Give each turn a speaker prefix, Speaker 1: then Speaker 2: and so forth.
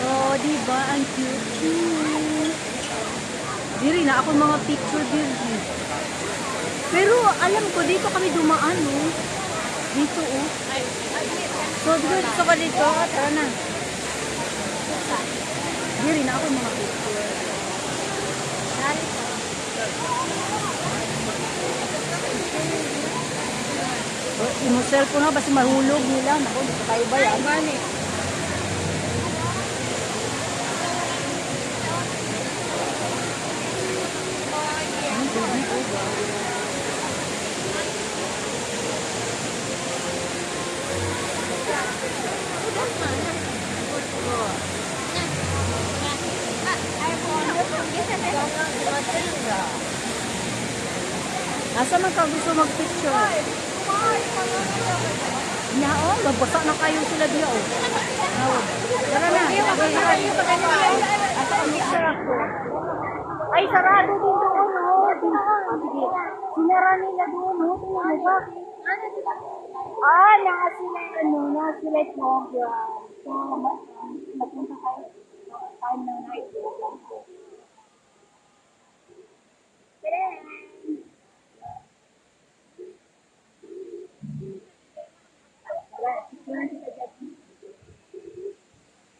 Speaker 1: Oh, diba? Ang cute. Diri na ako mga picture diri. Pero alam ko, dito kami dumaan, oh. Dito, oh. So, dito ka dito. Tara na. Diri na ako mga picture. Imo cellphone na, basta mahulog nila. Naku, dito tayo ba yan? Asa man ka gusto mag-picture? Ya, oh, magbasa na kayo sila diya, oh. Tara na. Asa ang picture ako? Ay, sarado din doon, oh. Sige. Sinara nila doon, oh. Tingnan mo ba? Lahat sila, sila program. So, napunta kayo time ng night program ko.